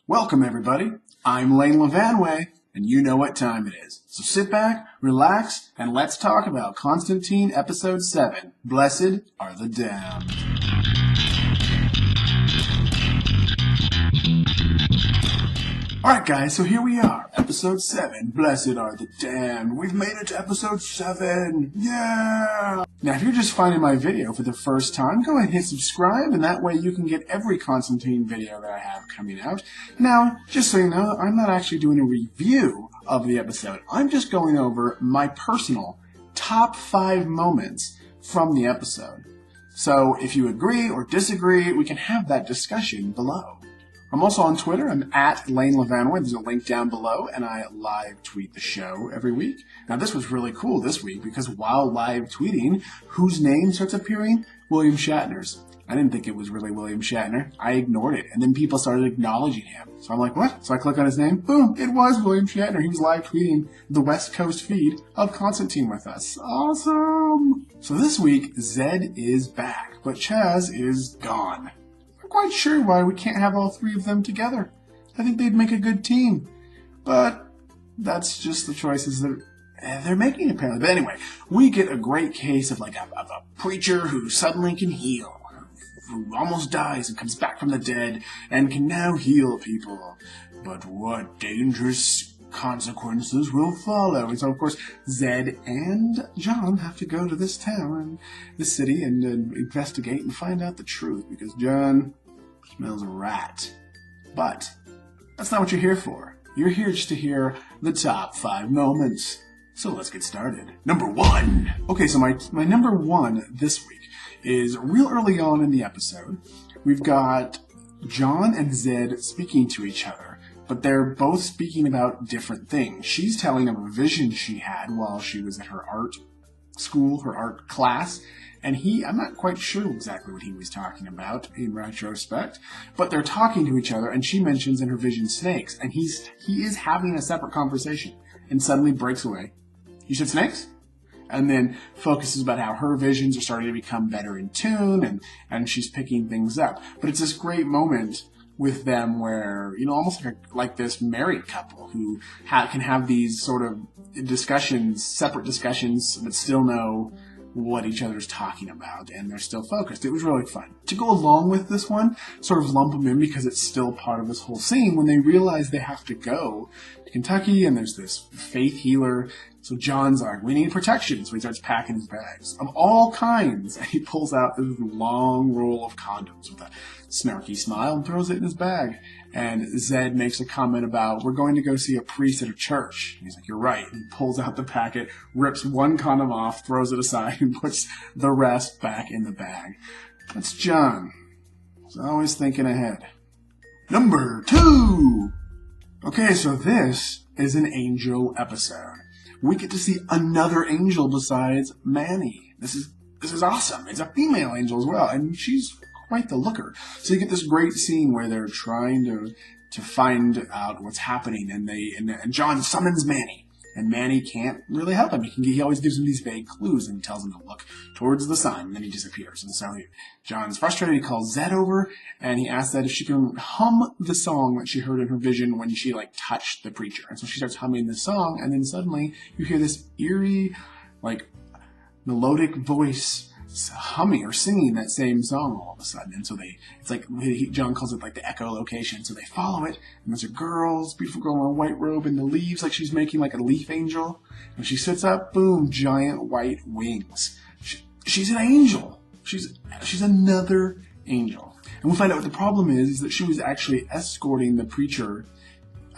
Welcome, everybody. I'm Lane Levanway, and you know what time it is. So sit back, relax, and let's talk about Constantine Episode 7, Blessed Are the Damned. Alright guys, so here we are, Episode 7, Blessed Are the Damned. We've made it to Episode 7! Yeah! Now if you're just finding my video for the first time, go ahead and hit subscribe, and that way you can get every Constantine video that I have coming out. Now, just so you know, I'm not actually doing a review of the episode. I'm just going over my personal top 5 moments from the episode. So if you agree or disagree, we can have that discussion below. I'm also on Twitter. I'm at Lane Levanway. There's a link down below, and I live tweet the show every week. Now, this was really cool this week because while live tweeting, whose name starts appearing? William Shatner's. I didn't think it was really William Shatner. I ignored it, and then people started acknowledging him. So I'm like, what? So I click on his name. Boom! It was William Shatner. He was live tweeting the West Coast feed of Constantine with us. Awesome! So this week, Zed is back, but Chaz is gone. I'm quite sure why we can't have all three of them together. I think they'd make a good team. But that's just the choices that they're making, apparently. But anyway, we get a great case of like a preacher who suddenly can heal, who almost dies and comes back from the dead and can now heal people. But what dangerous consequences will follow? And so, of course, Zed and John have to go to this town, this city, and investigate and find out the truth, because John smells a rat. But that's not what you're here for. You're here just to hear the top 5 moments. So let's get started. Number 1. Okay, so my number 1 this week is real early on in the episode. We've got John and Zed speaking to each other, but they're both speaking about different things. She's telling him a vision she had while she was at her art school, her art class, and I'm not quite sure exactly what he was talking about in retrospect, but they're talking to each other, and she mentions in her vision snakes, and he is having a separate conversation, and suddenly breaks away. You said snakes? And then focuses about how her visions are starting to become better in tune, and she's picking things up. But it's this great moment with them where, almost like this married couple who can have these sort of discussions, separate discussions, but still know what each other's talking about, and they're still focused. It was really fun. To go along with this one, sort of lump them in because it's still part of this whole scene, when they realize they have to go to Kentucky, and there's this faith healer. So John's like, we need protection. So he starts packing his bags of all kinds. And he pulls out this long roll of condoms with a snarky smile and throws it in his bag. And Zed makes a comment about, we're going to go see a priest at a church. And he's like, you're right. And he pulls out the packet, rips one condom off, throws it aside, and puts the rest back in the bag. That's John. He's always thinking ahead. Number 2. Okay, so this is an angel episode. We get to see another angel besides Manny. This is awesome. It's a female angel as well, and she's quite the looker. So you get this great scene where they're trying to find out what's happening, and John summons Manny. And Manny can't really help him. He always gives him these vague clues, and he tells him to look towards the sun, and then he disappears. And so John's frustrated. He calls Zed over, and he asks Zed if she can hum the song that she heard in her vision when she, touched the preacher. And so she starts humming the song, and then suddenly you hear this eerie, melodic voice humming or singing that same song all of a sudden. And so John calls it the echolocation. So they follow it, and there's a beautiful girl in a white robe in the leaves, like she's making a leaf angel. And she sits up, boom, giant white wings. She's an angel. She's another angel. And we find out what the problem is that she was actually escorting the preacher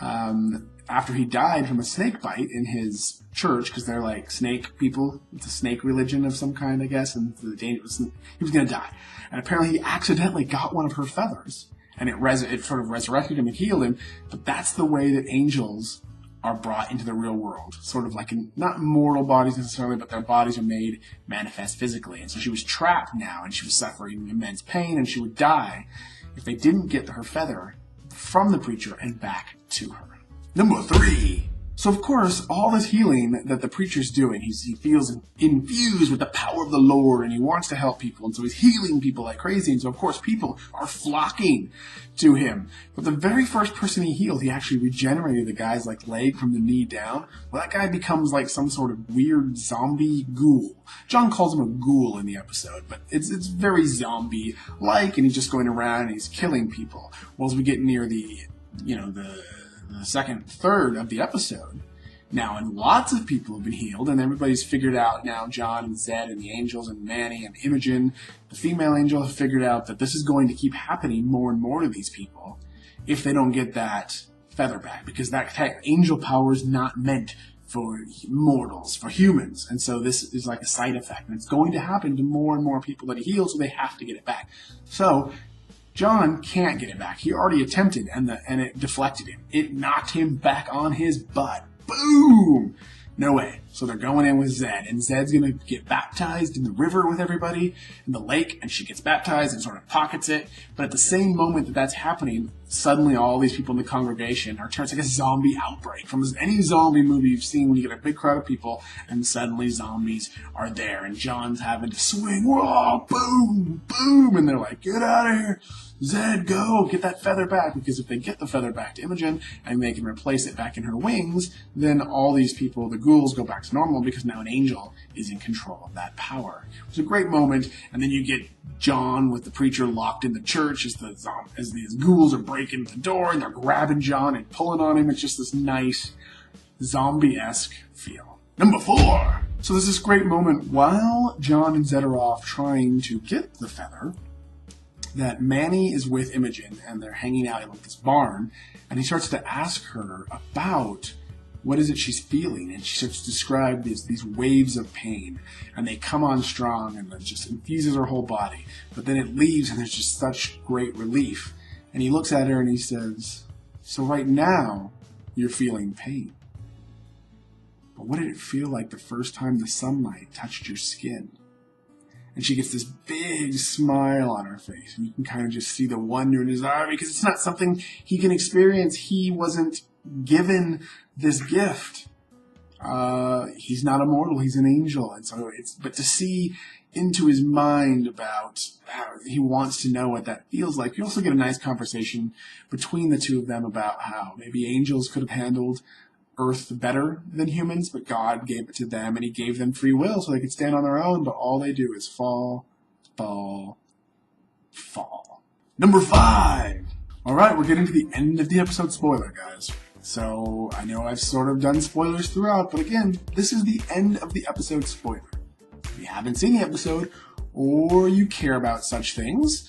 after he died from a snake bite in his church, because they're snake people. It's a snake religion of some kind, I guess, and he was going to die. And apparently he accidentally got one of her feathers, and it sort of resurrected him and healed him. But that's the way that angels are brought into the real world. Sort of not mortal bodies necessarily, but their bodies are made manifest physically. And so she was trapped now, and she was suffering immense pain, and she would die if they didn't get her feather from the preacher and back to her. Number 3. So of course, all this healing that the preacher's doing, he feels infused with the power of the Lord, and he wants to help people, and so he's healing people like crazy, and so of course people are flocking to him. But the very first person he healed, he actually regenerated the guy's leg from the knee down. Well, that guy becomes like some sort of weird zombie ghoul. John calls him a ghoul in the episode, but it's very zombie-like, and he's just going around and he's killing people. Well, as we get near the second third of the episode now, and lots of people have been healed, and everybody's figured out now, John and Zed and the angels and Manny and Imogen, the female angel, have figured out that this is going to keep happening more and more to these people if they don't get that feather back, because that angel power is not meant for mortals, for humans, and so this is like a side effect, and it's going to happen to more and more people that he heals, so they have to get it back. So John can't get it back. He already attempted, and it deflected him. It knocked him back on his butt. Boom! No way. So they're going in with Zed, and Zed's going to get baptized in the river with everybody, in the lake, and she gets baptized and sort of pockets it. But at the same moment that that's happening, suddenly all these people in the congregation are turned like a zombie outbreak. From any zombie movie you've seen, when you get a big crowd of people, and suddenly zombies are there, and John's having to swing, whoa, boom, boom, and they're like, get out of here. Zed, go! Get that feather back, because if they get the feather back to Imogen and they can replace it back in her wings, then all these people, the ghouls, go back to normal because now an angel is in control of that power. It's a great moment, and then you get John with the preacher locked in the church as these ghouls are breaking the door and they're grabbing John and pulling on him. It's just this nice zombie-esque feel. Number 4! So there's this great moment while John and Zed are off trying to get the feather, that Manny is with Imogen, and they're hanging out in this barn, and he starts to ask her about what is it she's feeling, and she starts to describe these waves of pain, and they come on strong, and it just infuses her whole body, but then it leaves, and there's just such great relief, and he looks at her, and he says, so right now, you're feeling pain, but what did it feel like the first time the sunlight touched your skin? And she gets this big smile on her face. And you can kind of just see the wonder in his eye, because it's not something he can experience. He wasn't given this gift. He's not immortal. He's an angel. And so but to see into his mind about how he wants to know what that feels like. You also get a nice conversation between the two of them about how maybe angels could have handled Earth better than humans, but God gave it to them, and he gave them free will so they could stand on their own, but all they do is fall, fall, fall. Number 5! Alright, we're getting to the end of the episode spoiler, guys. So, I know I've sort of done spoilers throughout, but again, this is the end of the episode spoiler. If you haven't seen the episode, or you care about such things,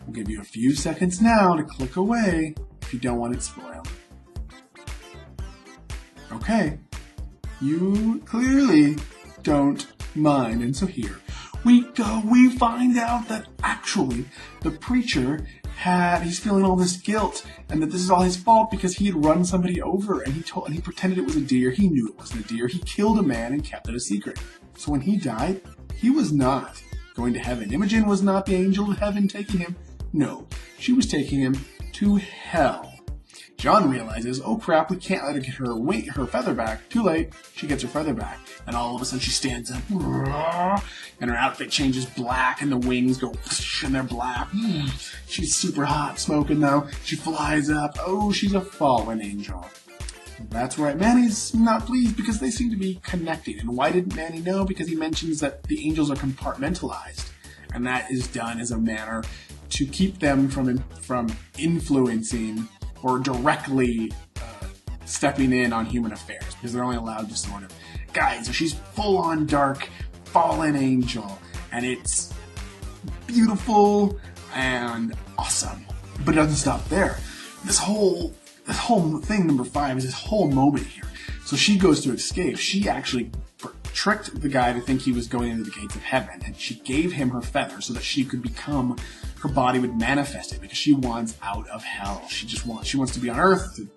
we'll give you a few seconds now to click away if you don't want it spoiled. Okay, you clearly don't mind, and so here we go. We find out that actually the preacher he's feeling all this guilt, and that this is all his fault because he had run somebody over, and he pretended it was a deer. He knew it wasn't a deer. He killed a man and kept it a secret. So when he died, he was not going to heaven. Imogen was not the angel of heaven taking him. No, she was taking him to hell. John realizes, oh crap, we can't let her get her feather back. Too late. She gets her feather back. And all of a sudden she stands up, and her outfit changes black, and the wings go, and they're black. She's super hot smoking now. She flies up. Oh, she's a fallen angel. That's right. Manny's not pleased because they seem to be connected. And why didn't Manny know? Because he mentions that the angels are compartmentalized. And that is done as a manner to keep them from influencing or directly stepping in on human affairs, because they're only allowed to sort of guide. So she's full-on dark, fallen angel, and it's beautiful and awesome. But it doesn't stop there. This whole thing, number 5, is this whole moment here. So she goes to escape. She actually tricked the guy to think he was going into the gates of heaven, and she gave him her feather so that she could become, her body would manifest it, because she wants out of hell. She wants to be on Earth to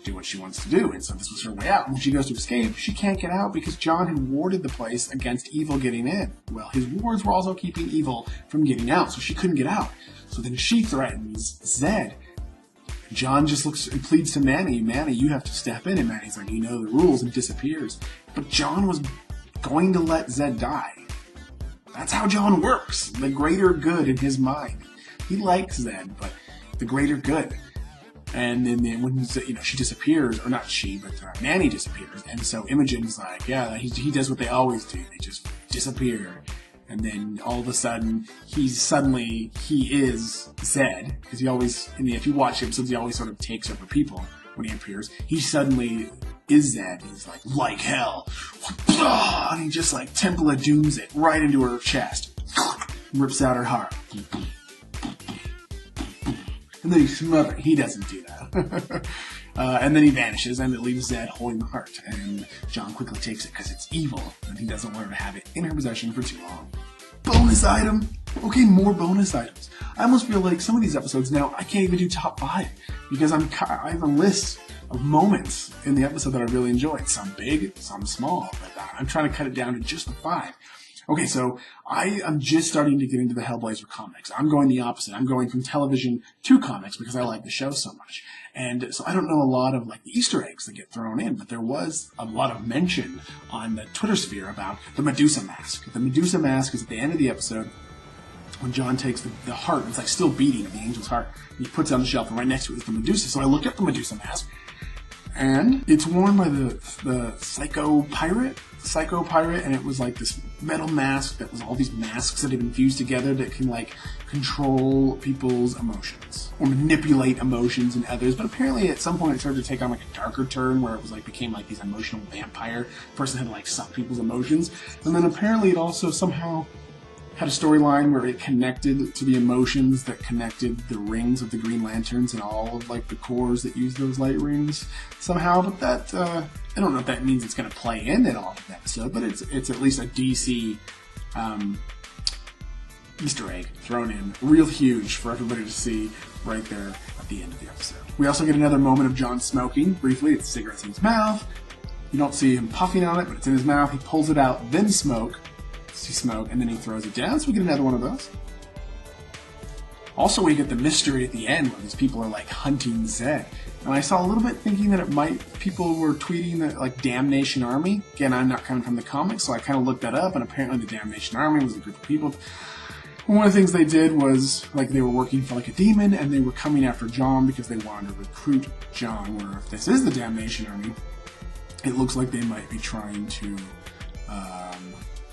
do what she wants to do, and so this was her way out. When she goes to escape, she can't get out because John had warded the place against evil getting in. Well, his wards were also keeping evil from getting out, so she couldn't get out. So then she threatens Zed. John just looks and pleads to Manny, Manny, you have to step in. And Manny's like, you know the rules, and disappears. But John was going to let Zed die. That's how John works. The greater good in his mind. He likes Zed, but the greater good. And then when she disappears, or not she, but Manny disappears. And so Imogen's like, yeah, he does what they always do. They just disappear. And then all of a sudden, he is Zed. Because he always, if you watch episodes, he always sort of takes over people when he appears. He suddenly is Zed. He's like hell. And he just Temple of Dooms it right into her chest. Rips out her heart. And then he smothers. He doesn't do that. And then he vanishes, and it leaves Zed holding the heart. And John quickly takes it because it's evil, and he doesn't want her to have it in her possession for too long. Bonus item. Okay, more bonus items. I almost feel like some of these episodes now, I can't even do top 5 because I have a list of moments in the episode that I really enjoyed. Some big, some small, but I'm trying to cut it down to just the 5. Okay, so I am just starting to get into the Hellblazer comics. I'm going the opposite. I'm going from television to comics because I like the show so much. And so I don't know a lot of the Easter eggs that get thrown in, but there was a lot of mention on the Twitter sphere about the Medusa mask. The Medusa mask is at the end of the episode when John takes the heart. It's still beating, the angel's heart. And he puts it on the shelf, and right next to it is the Medusa. So I looked up the Medusa mask, and it's worn by the Psycho Pirate, and it was this metal mask that was all these masks that had been fused together that can control people's emotions or manipulate emotions in others. But apparently at some point it started to take on a darker turn where it was became these emotional vampire person had to suck people's emotions. And then apparently it also somehow had a storyline where it connected to the emotions that connected the rings of the Green Lanterns and all of the cores that use those light rings somehow. But that I don't know if that means it's going to play in at all in the episode, but it's at least a DC Easter egg thrown in, real huge for everybody to see right there at the end of the episode. We also get another moment of John smoking briefly. It's cigarettes in his mouth. You don't see him puffing on it, but it's in his mouth. He pulls it out, then smoke, and then he throws it down. So we get another one of those. Also, we get the mystery at the end where these people are hunting Zed. And I saw a little bit thinking that people were tweeting that Damnation Army. Again, I'm not coming from the comics, so I kind of looked that up, and apparently the Damnation Army was a group of people. And one of the things they did was, they were working for a demon, and they were coming after John because they wanted to recruit John, where if this is the Damnation Army, it looks like they might be trying to,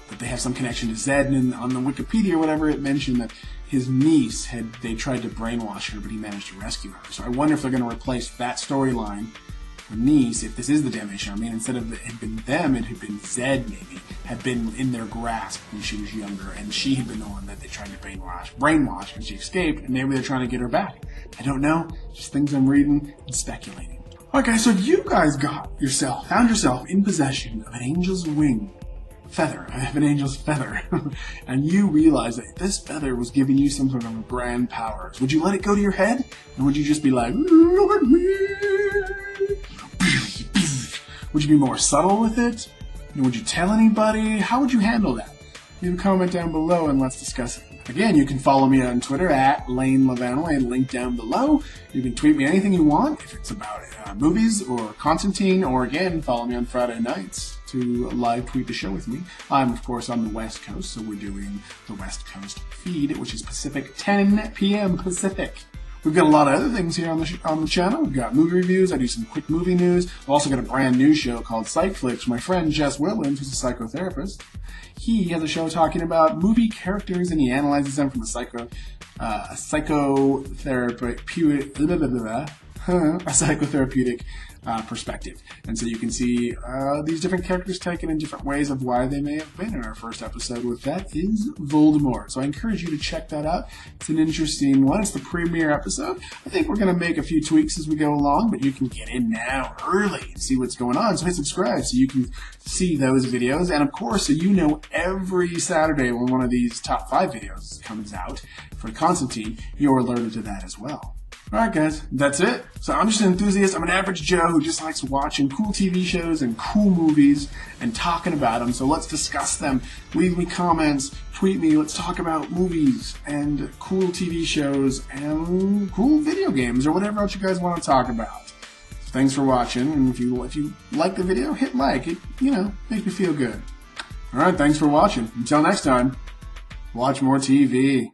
that they have some connection to Zed, and on the Wikipedia or whatever, it mentioned that his niece they tried to brainwash her, but he managed to rescue her. So I wonder if they're going to replace that storyline, her niece, if this is the Damnation Army, and instead of it had been them, it had been Zed maybe, had been in their grasp when she was younger, and she had been the one that they tried to brainwash, and she escaped, and maybe they're trying to get her back. I don't know, just things I'm reading and speculating. Okay, so you guys found yourself in possession of an angel's feather, and you realize that this feather was giving you some sort of grand powers. Would you let it go to your head, or would you just be like, look at me? Would you be more subtle with it? Would you tell anybody? How would you handle that? Leave a comment down below and let's discuss it. Again, you can follow me on Twitter at Lane Lavano and link down below. You can tweet me anything you want, if it's about movies or Constantine, or again, follow me on Friday nights to live tweet the show with me. I'm, of course, on the West Coast, so we're doing the West Coast feed, which is Pacific, 10 p.m. Pacific. We've got a lot of other things here on the channel. We've got movie reviews. I do some quick movie news. I've also got a brand new show called Psych Flicks. My friend Jess Williams, who's a psychotherapist, he has a show talking about movie characters, and he analyzes them from a psychotherapeutic perspective. And so you can see these different characters taken in different ways of why they may have been. And our first episode with that is Voldemort. So I encourage you to check that out. It's an interesting one. It's the premiere episode. I think we're going to make a few tweaks as we go along, but you can get in now early and see what's going on. So hit subscribe so you can see those videos. And of course, so you know every Saturday when one of these top 5 videos comes out for Constantine, you're alerted to that as well. Alright guys, that's it. So I'm just an enthusiast. I'm an average Joe who just likes watching cool TV shows and cool movies and talking about them. So let's discuss them. Leave me comments, tweet me, let's talk about movies and cool TV shows and cool video games or whatever else you guys want to talk about. So thanks for watching, and if you like the video, hit like. It, makes me feel good. Alright, thanks for watching. Until next time, watch more TV.